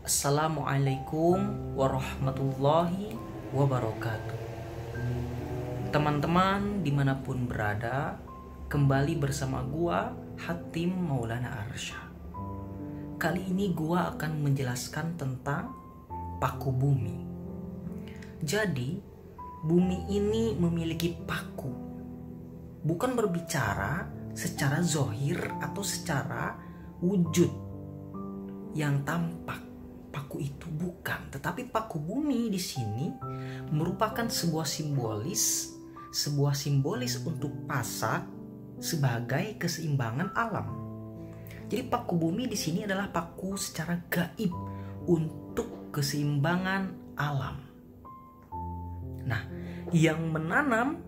Assalamualaikum warahmatullahi wabarakatuh. Teman-teman dimanapun berada, kembali bersama gua Hatim Maulana Arsyad. Kali ini gua akan menjelaskan tentang paku bumi. Jadi, bumi ini memiliki paku. Bukan berbicara secara zohir atau secara wujud yang tampak. Paku itu bukan, tetapi paku bumi di sini merupakan sebuah simbolis untuk pasak sebagai keseimbangan alam. Jadi paku bumi di sini adalah paku secara gaib untuk keseimbangan alam. Nah, yang menanam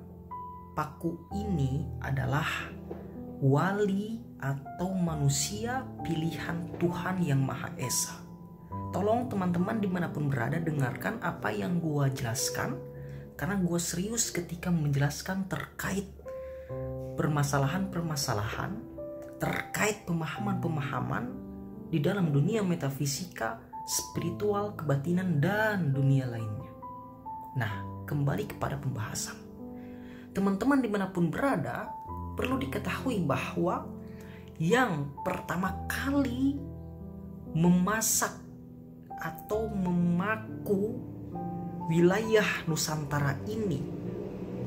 paku ini adalah wali atau manusia pilihan Tuhan Yang Maha Esa. Tolong teman-teman dimanapun berada dengarkan apa yang gua jelaskan, karena gua serius ketika menjelaskan terkait permasalahan-permasalahan, terkait pemahaman-pemahaman di dalam dunia metafisika, spiritual, kebatinan, dan dunia lainnya. Nah, kembali kepada pembahasan. Teman-teman dimanapun berada, perlu diketahui bahwa yang pertama kali memasak atau memaku wilayah Nusantara ini,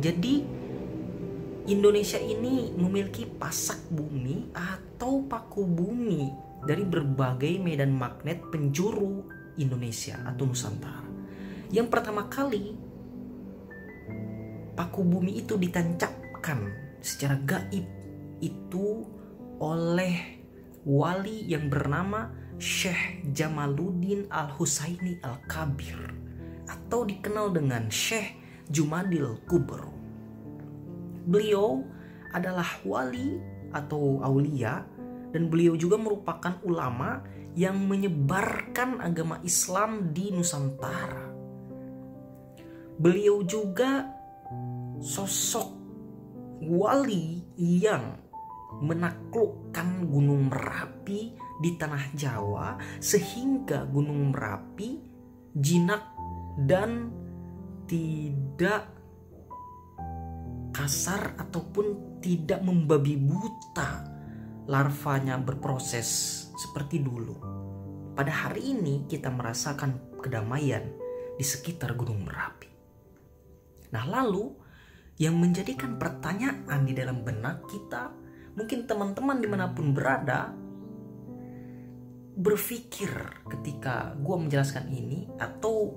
jadi Indonesia ini memiliki pasak bumi atau paku bumi dari berbagai medan magnet penjuru Indonesia atau Nusantara. Yang pertama kali paku bumi itu ditancapkan secara gaib itu oleh wali yang bernama Syekh Jamaluddin Al-Husaini Al-Kabir atau dikenal dengan Syekh Jumadil Kubro. Beliau adalah wali atau aulia, dan beliau juga merupakan ulama yang menyebarkan agama Islam di Nusantara. Beliau juga sosok wali yang menaklukkan Gunung Merapi di tanah Jawa, sehingga Gunung Merapi jinak dan tidak kasar ataupun tidak membabi buta larvanya berproses seperti dulu. Pada hari ini kita merasakan kedamaian di sekitar Gunung Merapi. Nah, lalu yang menjadikan pertanyaan di dalam benak kita, mungkin teman-teman dimanapun berada berpikir ketika gue menjelaskan ini atau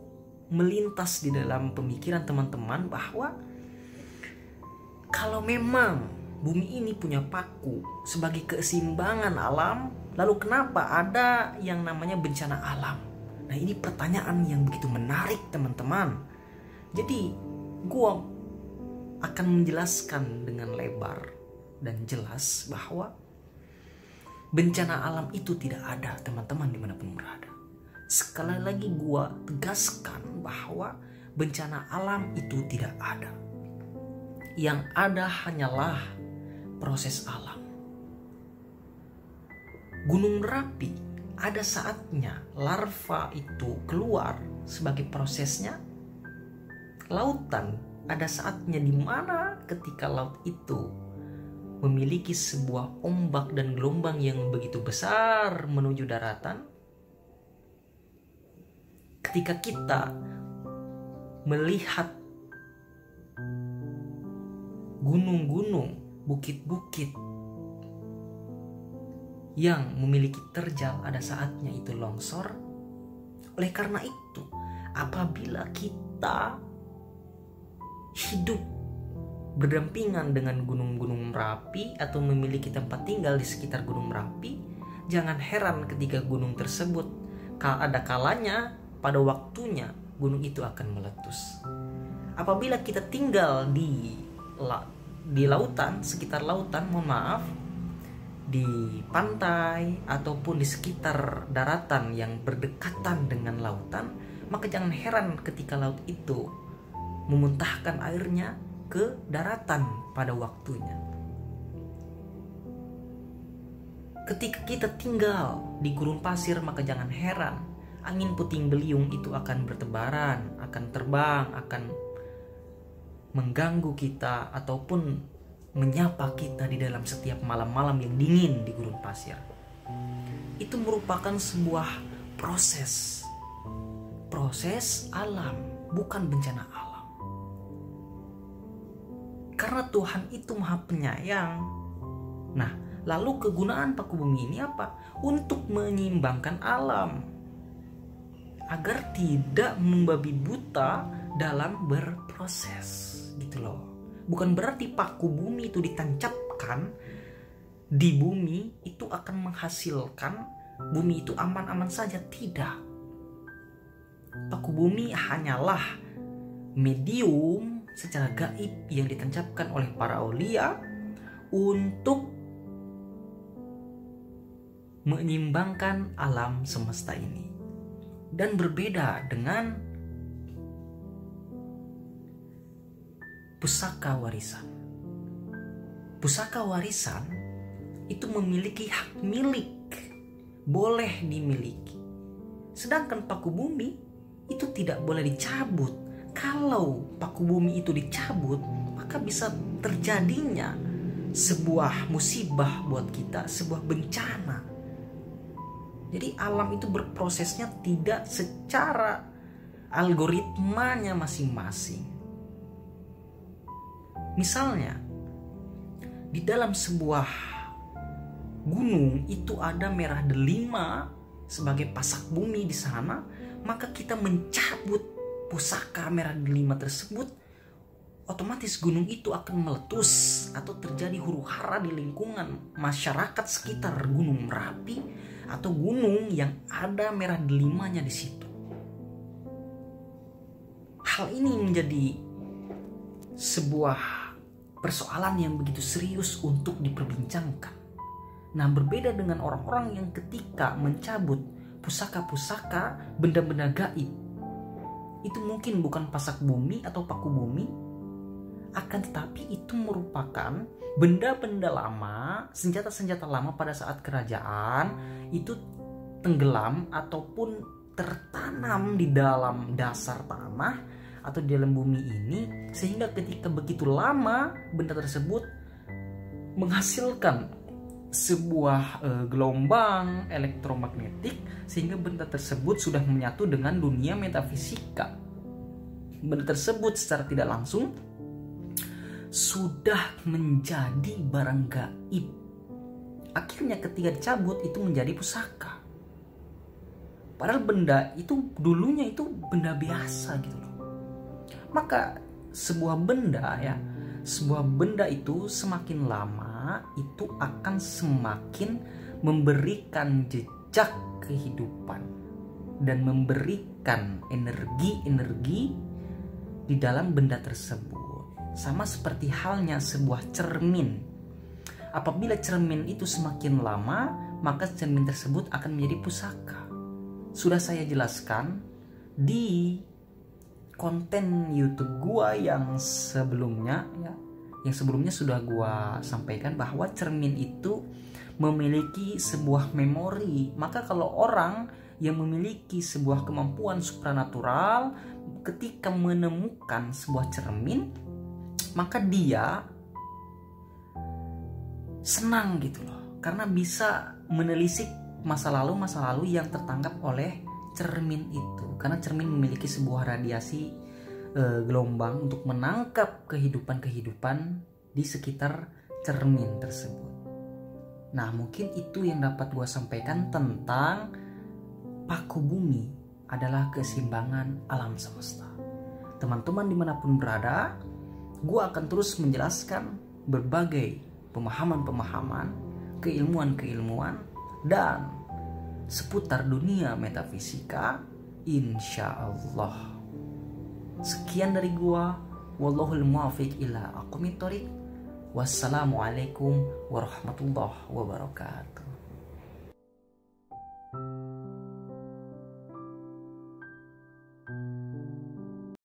melintas di dalam pemikiran teman-teman bahwa kalau memang bumi ini punya paku sebagai keseimbangan alam, lalu kenapa ada yang namanya bencana alam? Nah, ini pertanyaan yang begitu menarik teman-teman. Jadi gue akan menjelaskan dengan lebar dan jelas bahwa bencana alam itu tidak ada, teman-teman dimanapun berada. Sekali lagi gua tegaskan bahwa bencana alam itu tidak ada. Yang ada hanyalah proses alam. Gunung Merapi ada saatnya larva itu keluar sebagai prosesnya. Lautan ada saatnya di mana ketika laut itu memiliki sebuah ombak dan gelombang yang begitu besar menuju daratan. Ketika kita melihat gunung-gunung, bukit-bukit yang memiliki terjal, ada saatnya itu longsor. Oleh karena itu, apabila kita hidup berdampingan dengan gunung-gunung Merapi atau memiliki tempat tinggal di sekitar Gunung Merapi, jangan heran ketika gunung tersebut ada kalanya pada waktunya gunung itu akan meletus. Apabila kita tinggal di lautan, sekitar lautan, di pantai ataupun di sekitar daratan yang berdekatan dengan lautan, maka jangan heran ketika laut itu memuntahkan airnya ke daratan pada waktunya. Ketika kita tinggal di gurun pasir, maka jangan heran angin puting beliung itu akan bertebaran, akan terbang, akan mengganggu kita ataupun menyapa kita di dalam setiap malam-malam yang dingin di gurun pasir. Itu merupakan sebuah proses alam, bukan bencana alam. Karena Tuhan itu Maha Penyayang. Nah, lalu kegunaan paku bumi ini apa? Untuk menyeimbangkan alam, agar tidak membabi buta dalam berproses, gitu loh. Bukan berarti paku bumi itu ditancapkan di bumi itu akan menghasilkan bumi itu aman-aman saja, tidak. Paku bumi hanyalah medium secara gaib yang ditancapkan oleh para aulia untuk menyeimbangkan alam semesta ini. Dan berbeda dengan pusaka warisan. Pusaka warisan itu memiliki hak milik, boleh dimiliki. Sedangkan paku bumi itu tidak boleh dicabut. Kalau paku bumi itu dicabut, maka bisa terjadinya sebuah musibah buat kita, sebuah bencana. Jadi alam itu berprosesnya tidak secara algoritmanya masing-masing. Misalnya, di dalam sebuah gunung itu ada merah delima sebagai pasak bumi di sana, maka kita mencabut pusaka merah delima tersebut, otomatis gunung itu akan meletus atau terjadi huru-hara di lingkungan masyarakat sekitar Gunung Merapi atau gunung yang ada merah delimanya di situ. Hal ini menjadi sebuah persoalan yang begitu serius untuk diperbincangkan. Nah, berbeda dengan orang-orang yang ketika mencabut pusaka-pusaka, benda-benda gaib, itu mungkin bukan pasak bumi atau paku bumi, akan tetapi itu merupakan benda-benda lama, senjata-senjata lama pada saat kerajaan itu tenggelam ataupun tertanam di dalam dasar tanah atau di dalam bumi ini, sehingga ketika begitu lama benda tersebut menghasilkan sebuah gelombang elektromagnetik, sehingga benda tersebut sudah menyatu dengan dunia metafisika. Benda tersebut secara tidak langsung sudah menjadi barang gaib. Akhirnya ketika dicabut itu menjadi pusaka. Padahal benda itu dulunya itu benda biasa gitu loh. Maka sebuah benda itu semakin lama itu akan semakin memberikan jejak kehidupan dan memberikan energi di dalam benda tersebut. Sama seperti halnya sebuah cermin. Apabila cermin itu semakin lama, maka cermin tersebut akan menjadi pusaka. Sudah saya jelaskan di konten YouTube gua yang sebelumnya ya. Yang sebelumnya sudah gua sampaikan bahwa cermin itu memiliki sebuah memori. Maka kalau orang yang memiliki sebuah kemampuan supranatural ketika menemukan sebuah cermin, maka dia senang gitu loh, karena bisa menelisik masa lalu yang tertangkap oleh cermin itu. Karena cermin memiliki sebuah radiasi gelombang untuk menangkap kehidupan di sekitar cermin tersebut. Nah, mungkin itu yang dapat gue sampaikan tentang paku bumi adalah keseimbangan alam semesta. Teman-teman dimanapun berada, gue akan terus menjelaskan berbagai pemahaman-pemahaman, keilmuan-keilmuan, dan seputar dunia metafisika, insya Allah. Sekian dari gue, wallahul muwaffiq ila aqwamit thoriq. Wassalamualaikum warahmatullahi wabarakatuh.